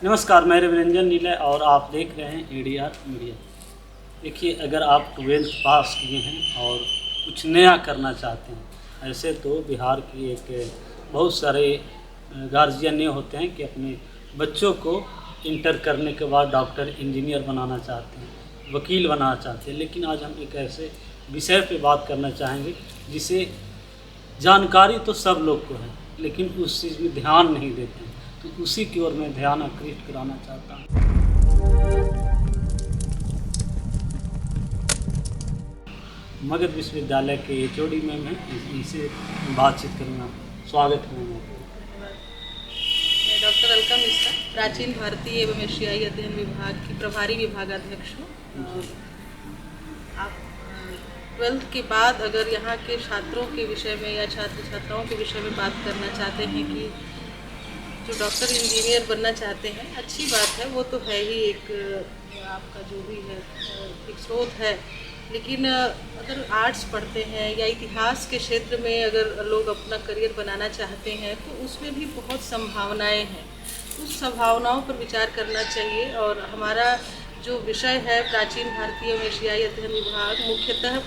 नमस्कार, मैं रविरंजन नीले और आप देख रहे हैं एडीआर मीडिया। देखिए, अगर आप 12th पास किए हैं और कुछ नया करना चाहते हैं, ऐसे तो बिहार की एक बहुत सारे गार्जियन ये होते हैं कि अपने बच्चों को इंटर करने के बाद डॉक्टर, इंजीनियर बनाना चाहते हैं, वकील बनाना चाहते हैं। लेकिन आज हम एक ऐसे विषय पे बात करना चाहेंगे जिसे जानकारी तो सब लोग को है, लेकिन उस चीज़ में ध्यान नहीं देते हैं। तो उसी की ओर मैं ध्यान आकृष्ट कराना चाहता हूँ। मगध विश्वविद्यालय के एचओडी मैम हैं, इनसे बातचीत करूँगा। स्वागत है मैम। मैं डॉक्टर अलका मिश्रा, प्राचीन भारतीय एवं एशियाई अध्ययन विभाग की प्रभारी विभागाध्यक्ष हूँ। आप 12th के बाद अगर यहाँ के छात्रों के विषय में या छात्र छात्राओं के विषय में बात करना चाहते हैं कि जो डॉक्टर इंजीनियर बनना चाहते हैं, अच्छी बात है, वो तो है ही, एक आपका जो भी है एक स्रोत है। लेकिन अगर आर्ट्स पढ़ते हैं या इतिहास के क्षेत्र में अगर लोग अपना करियर बनाना चाहते हैं तो उसमें भी बहुत संभावनाएं हैं। उस संभावनाओं पर विचार करना चाहिए। और हमारा जो विषय है प्राचीन भारतीय एवं एशियाई अध्ययन विभाग, मुख्यतः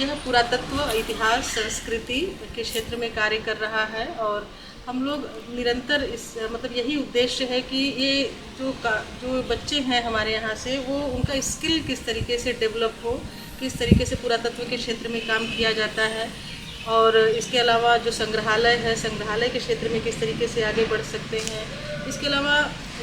यह पुरातत्व, इतिहास, संस्कृति के क्षेत्र में कार्य कर रहा है। और हम लोग निरंतर यही उद्देश्य है कि ये जो बच्चे हैं हमारे यहाँ से, वो उनका स्किल किस तरीके से डेवलप हो, किस तरीके से पुरातत्व के क्षेत्र में काम किया जाता है। और इसके अलावा जो संग्रहालय है, संग्रहालय के क्षेत्र में किस तरीके से आगे बढ़ सकते हैं। इसके अलावा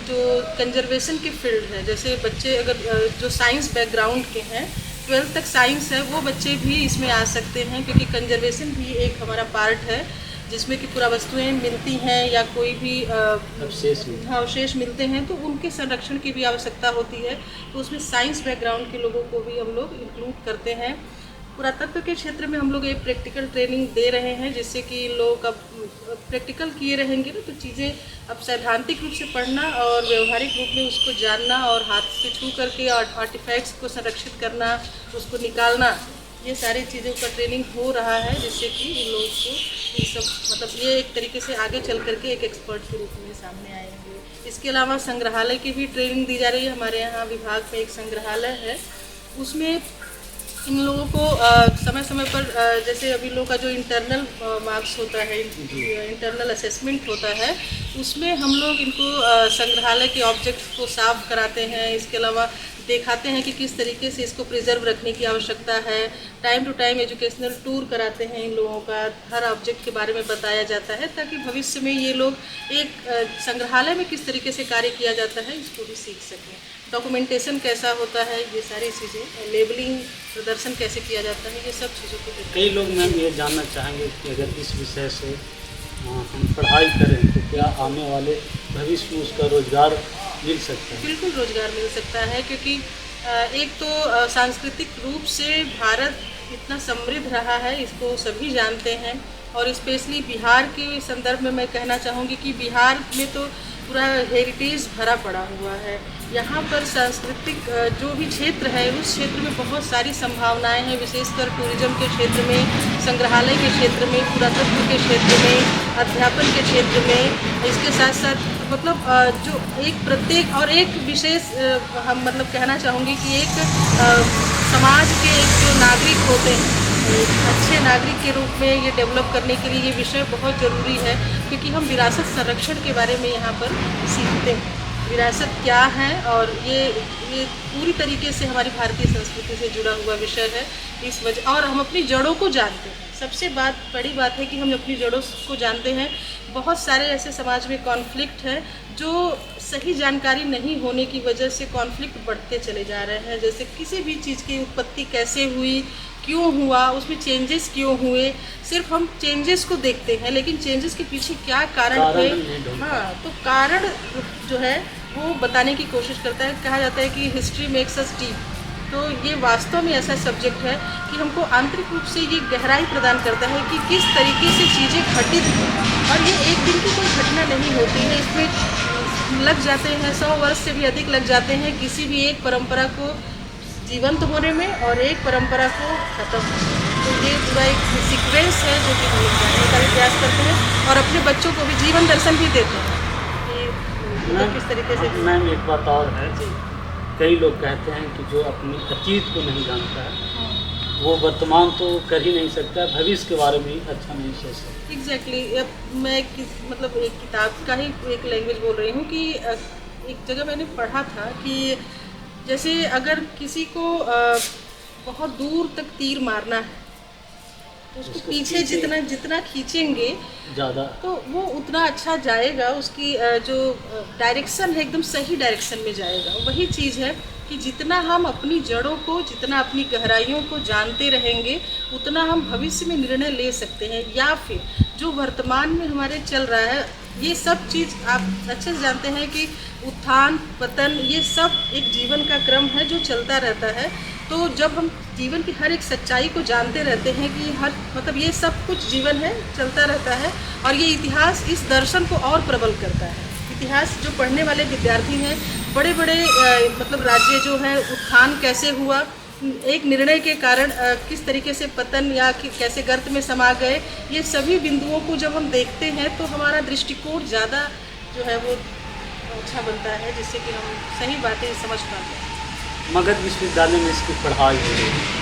जो कंजर्वेशन के फील्ड है, जैसे बच्चे अगर जो साइंस बैकग्राउंड के हैं, 12th तक साइंस है, वो बच्चे भी इसमें आ सकते हैं, क्योंकि कंजर्वेशन भी एक हमारा पार्ट है जिसमें कि पुरावस्तुएं मिलती हैं या कोई भी अवशेष मिलते हैं, तो उनके संरक्षण की भी आवश्यकता होती है। तो उसमें साइंस बैकग्राउंड के लोगों को भी हम लोग इंक्लूड करते हैं। पुरातत्व के क्षेत्र में हम लोग एक प्रैक्टिकल ट्रेनिंग दे रहे हैं, जिससे कि लोग अब प्रैक्टिकल किए रहेंगे ना, तो चीज़ें अब सैद्धांतिक रूप से पढ़ना और व्यवहारिक रूप में उसको जानना और हाथ से छू करके आर्टिफैक्ट्स को संरक्षित करना, उसको निकालना, ये सारी चीज़ों का ट्रेनिंग हो रहा है, जिससे कि इन लोगों को ये सब ये एक तरीके से आगे चल करके एक एक्सपर्ट के रूप में सामने आएंगे। इसके अलावा संग्रहालय की भी ट्रेनिंग दी जा रही है। हमारे यहाँ विभाग में एक संग्रहालय है, उसमें इन लोगों को समय समय पर जैसे अभी लोगों का जो इंटरनल मार्क्स होता है, इंटरनल असेसमेंट होता है, उसमें हम लोग इनको संग्रहालय के ऑब्जेक्ट्स को साफ कराते हैं। इसके अलावा दिखाते हैं कि किस तरीके से इसको प्रिजर्व रखने की आवश्यकता है। Time to time educational tour कराते हैं इन लोगों का, हर ऑब्जेक्ट के बारे में बताया जाता है, ताकि भविष्य में ये लोग एक संग्रहालय में किस तरीके से कार्य किया जाता है इसको भी सीख सकें। डॉक्यूमेंटेशन कैसा होता है, ये सारी चीज़ें, लेबलिंग, प्रदर्शन कैसे किया जाता है, ये सब चीज़ों को कई लोग मैम ये जानना चाहेंगे कि अगर इस विषय से हम पढ़ाई करें तो क्या आने वाले भविष्य में उसका रोजगार मिल सकता है? बिल्कुल रोजगार मिल सकता है, क्योंकि एक तो सांस्कृतिक रूप से भारत इतना समृद्ध रहा है, इसको सभी जानते हैं। और स्पेशली बिहार के संदर्भ में मैं कहना चाहूँगी कि बिहार में तो पूरा हेरिटेज भरा पड़ा हुआ है। यहाँ पर सांस्कृतिक जो भी क्षेत्र है, उस क्षेत्र में बहुत सारी संभावनाएं हैं, विशेषकर टूरिज्म के क्षेत्र में, संग्रहालय के क्षेत्र में, पुरातत्व के क्षेत्र में, अध्यापन के क्षेत्र में। इसके साथ साथ जो एक प्रत्येक और एक विशेष हम कहना चाहूँगी कि एक समाज के एक जो नागरिक होते हैं, अच्छे नागरिक के रूप में ये डेवलप करने के लिए ये विषय बहुत ज़रूरी है, क्योंकि हम विरासत संरक्षण के बारे में यहाँ पर सीखते हैं। विरासत क्या है, और ये पूरी तरीके से हमारी भारतीय संस्कृति से जुड़ा हुआ विषय है। इस वजह, और हम अपनी जड़ों को जानते हैं। सबसे बड़ी बात है कि हम अपनी जड़ों को जानते हैं। बहुत सारे ऐसे समाज में कॉन्फ्लिक्ट है, जो सही जानकारी नहीं होने की वजह से कॉन्फ्लिक्ट बढ़ते चले जा रहे हैं। जैसे किसी भी चीज़ की उत्पत्ति कैसे हुई, क्यों हुआ, उसमें चेंजेस क्यों हुए, सिर्फ हम चेंजेस को देखते हैं, लेकिन चेंजेस के पीछे क्या कारण थे, हाँ, तो कारण जो है वो बताने की कोशिश करता है। कहा जाता है कि हिस्ट्री मेक्स अस डीप। तो ये वास्तव में ऐसा सब्जेक्ट है कि हमको आंतरिक रूप से ये गहराई प्रदान करता है कि किस तरीके से चीज़ें घटित हैं। और ये एक दिन की कोई घटना नहीं होती है, इसमें लग जाते हैं 100 वर्ष से भी अधिक लग जाते हैं किसी भी एक परंपरा को जीवंत होने में और एक परंपरा को खत्म। तो ये पूरा एक सीक्वेंस है जो कि हम लोग जानने का भी प्रयास करते हैं और अपने बच्चों को भी जीवन दर्शन भी देते हैं कि मतलब किस तरीके से? मैम एक बात और है, जी। कई लोग कहते हैं कि जो अपने अतीत को नहीं जानता है हाँ। वो वर्तमान तो कर ही नहीं सकता, भविष्य के बारे में ही अच्छा नहीं सोच सकता। एग्जैक्टली अब मैं मतलब एक किताब का ही एक लैंग्वेज बोल रही हूँ कि एक जगह मैंने पढ़ा था कि जैसे अगर किसी को बहुत दूर तक तीर मारना है तो उसको पीछे जितना जितना खींचेंगे ज़्यादा तो वो उतना अच्छा जाएगा, उसकी जो डायरेक्शन है एकदम सही डायरेक्शन में जाएगा। वही चीज़ है कि जितना हम अपनी जड़ों को, जितना अपनी गहराइयों को जानते रहेंगे उतना हम भविष्य में निर्णय ले सकते हैं। या फिर जो वर्तमान में हमारे चल रहा है, ये सब चीज़ आप अच्छे से जानते हैं कि उत्थान पतन ये सब एक जीवन का क्रम है जो चलता रहता है। तो जब हम जीवन की हर एक सच्चाई को जानते रहते हैं कि हर मतलब ये सब कुछ जीवन है, चलता रहता है, और ये इतिहास इस दर्शन को और प्रबल करता है। इतिहास जो पढ़ने वाले विद्यार्थी हैं, बड़े बड़े मतलब राज्य जो है उत्थान कैसे हुआ, एक निर्णय के कारण किस तरीके से पतन या कैसे गर्त में समा गए, ये सभी बिंदुओं को जब हम देखते हैं तो हमारा दृष्टिकोण ज़्यादा जो है वो अच्छा बनता है, जिससे कि हम सही बातें समझ पाते हैं। मगध विश्वविद्यालय में इसकी पढ़ाई हो रही है,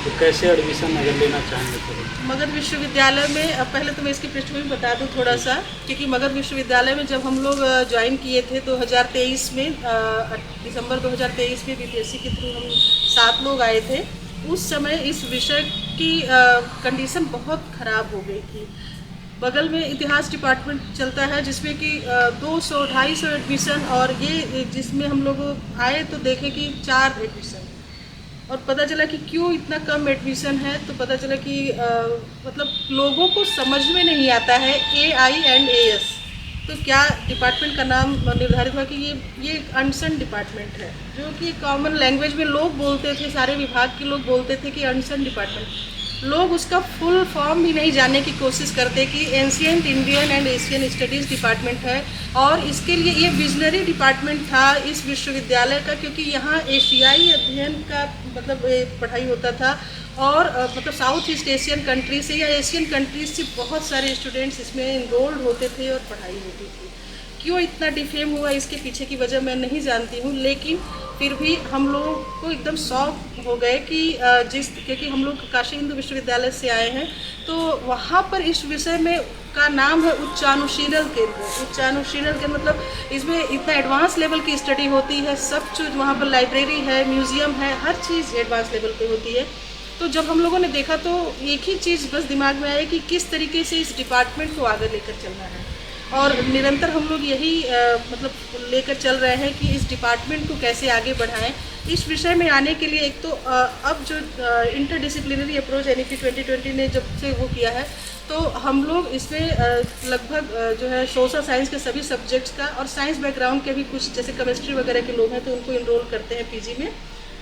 तो कैसे एडमिशन अगर लेना चाहेंगे तो? मगध विश्वविद्यालय में अब पहले तो मैं इसकी पृष्ठभूमि बता दूं थोड़ा सा, क्योंकि मगध विश्वविद्यालय में जब हम लोग ज्वाइन किए थे 2023 में, दिसंबर 2023 में बीपीएससी के थ्रू हम 7 लोग आए थे। उस समय इस विषय की कंडीशन बहुत ख़राब हो गई थी। बगल में इतिहास डिपार्टमेंट चलता है जिसमें कि 200-250 एडमिशन, और ये जिसमें हम लोग आए तो देखे कि 4 एडमिशन, और पता चला कि क्यों इतना कम एडमिशन है। तो पता चला कि मतलब लोगों को समझ में नहीं आता है AINAS, तो क्या डिपार्टमेंट का नाम निर्धारित हुआ कि ये एक अनसन डिपार्टमेंट है, जो कि कॉमन लैंग्वेज में लोग बोलते थे, सारे विभाग के लोग बोलते थे कि अनसन डिपार्टमेंट। लोग उसका फुल फॉर्म भी नहीं जानने की कोशिश करते कि ancient Indian and Asian studies department है, और इसके लिए ये विजनरी डिपार्टमेंट था इस विश्वविद्यालय का, क्योंकि यहाँ एशियाई अध्ययन का मतलब पढ़ाई होता था, और मतलब साउथ ईस्ट एशियन कंट्री से या एशियन कंट्रीज से बहुत सारे स्टूडेंट्स इसमें इनरोल्ड होते थे और पढ़ाई होती थी। क्यों इतना डिफेम हुआ, इसके पीछे की वजह मैं नहीं जानती हूँ, लेकिन फिर भी हम लोगों को एकदम शौक हो गए कि क्योंकि हम लोग काशी हिंदू विश्वविद्यालय से आए हैं, तो वहाँ पर इस विषय में का नाम है उच्चानुशीलन केंद्र। उच्चानुशीलन केंद्र मतलब इसमें इतना एडवांस लेवल की स्टडी होती है, सब चीज़ वहाँ पर, लाइब्रेरी है, म्यूज़ियम है, हर चीज़ एडवांस लेवल पे होती है। तो जब हम लोगों ने देखा तो एक ही चीज़ बस दिमाग में आया कि किस तरीके से इस डिपार्टमेंट को आगे लेकर चलना है, और निरंतर हम लोग यही मतलब लेकर चल रहे हैं कि इस डिपार्टमेंट को कैसे आगे बढ़ाएं। इस विषय में आने के लिए एक तो अब जो इंटरडिसिप्लिनरी अप्रोच NEP 2020 ने जब से वो किया है, तो हम लोग इसमें लगभग जो है सोशल साइंस के सभी सब्जेक्ट्स का, और साइंस बैकग्राउंड के भी कुछ जैसे केमिस्ट्री वगैरह के लोग हैं तो उनको इनरोल करते हैं PG में,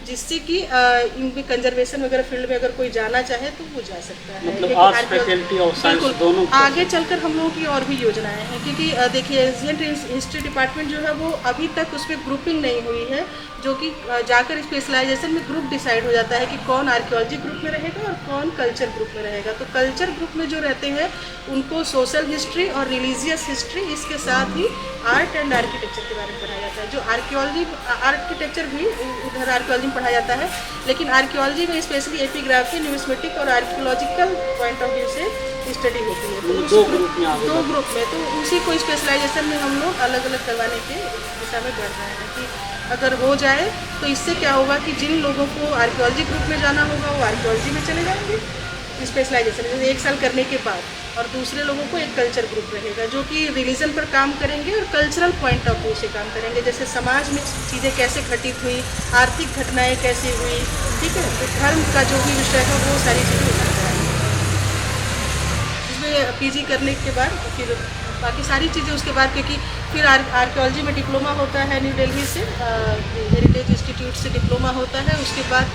जिससे कि इनके कंजर्वेशन वगैरह फील्ड में अगर कोई जाना चाहे तो वो जा सकता है। मतलब आर्ट्स फैकल्टी और साइंस दोनों आगे चलकर हम लोगों की और भी योजनाएं हैं, क्योंकि देखिए एशियन हिस्ट्री डिपार्टमेंट जो है वो अभी तक उसमें ग्रुपिंग नहीं हुई है, जो कि जाकर स्पेशलाइजेशन में ग्रुप डिसाइड हो जाता है कि कौन आर्कियोलॉजी ग्रुप में रहेगा और कौन कल्चर ग्रुप में रहेगा। तो कल्चर ग्रुप में जो रहते हैं उनको सोशल हिस्ट्री और रिलीजियस हिस्ट्री, इसके साथ ही आर्ट एंड आर्किटेक्चर के बारे में पढ़ाया जाता है। जो आर्किटेक्चर भी उधर आर्कियोलॉजी में पढ़ाया जाता है, लेकिन आर्कियोलॉजी में स्पेशली एपिग्राफी, न्यूमिस्मेटिक और आर्कियोलॉजिकल पॉइंट ऑफ व्यू से स्टडी होती है। तो दो ग्रुप में तो उसी को स्पेशलाइजेशन में हम लोग अलग अलग करवाने के दिशा में बढ़ रहे हैं कि अगर हो जाए तो इससे क्या होगा कि जिन लोगों को आर्कियोलॉजी ग्रुप में जाना होगा वो आर्कियोलॉजी में चले जाएंगे स्पेशलाइजेशन जैसे 1 साल करने के बाद, और दूसरे लोगों को एक कल्चर ग्रुप रहेगा जो कि रिलीजन पर काम करेंगे और कल्चरल पॉइंट ऑफ व्यू से काम करेंगे, जैसे समाज में चीज़ें कैसे घटित हुई, आर्थिक घटनाएँ कैसे हुई, ठीक है, तो धर्म का जो भी विषय है वो सारी चीज़ें उठाते हैं। इसमें PG करने के बाद फिर बाकी सारी चीज़ें उसके बाद, क्योंकि फिर आर्कियोलॉजी में डिप्लोमा होता है न्यू दिल्ली से, हेरिटेज इंस्टीट्यूट से डिप्लोमा होता है। उसके बाद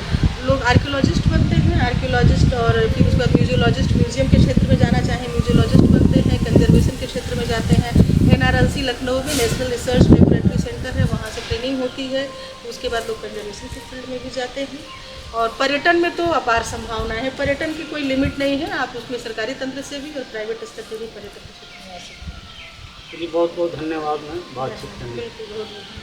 लोग आर्कियोलॉजिस्ट बनते हैं, आर्कियोलॉजिस्ट, और फिर उसके बाद म्यूजियोलॉजिस्ट, म्यूजियम के क्षेत्र में जाना चाहें म्यूजियोलॉजिस्ट बनते हैं, कंजर्वेशन के क्षेत्र में जाते हैं। NRLC लखनऊ में नेशनल रिसर्च लेबोरेटरी सेंटर है, वहाँ से ट्रेनिंग होती है। उसके बाद लोग कंजर्वेशन के फील्ड में भी जाते हैं। और पर्यटन में तो अपार संभावना है, पर्यटन की कोई लिमिट नहीं है, आप उसमें सरकारी तंत्र से भी और प्राइवेट स्तर पर भी पर्यटन के क्षेत्र में आ सकते हैं। चलिए बहुत बहुत धन्यवाद मैम बातचीत करने के लिए। बिल्कुल बहुत बहुत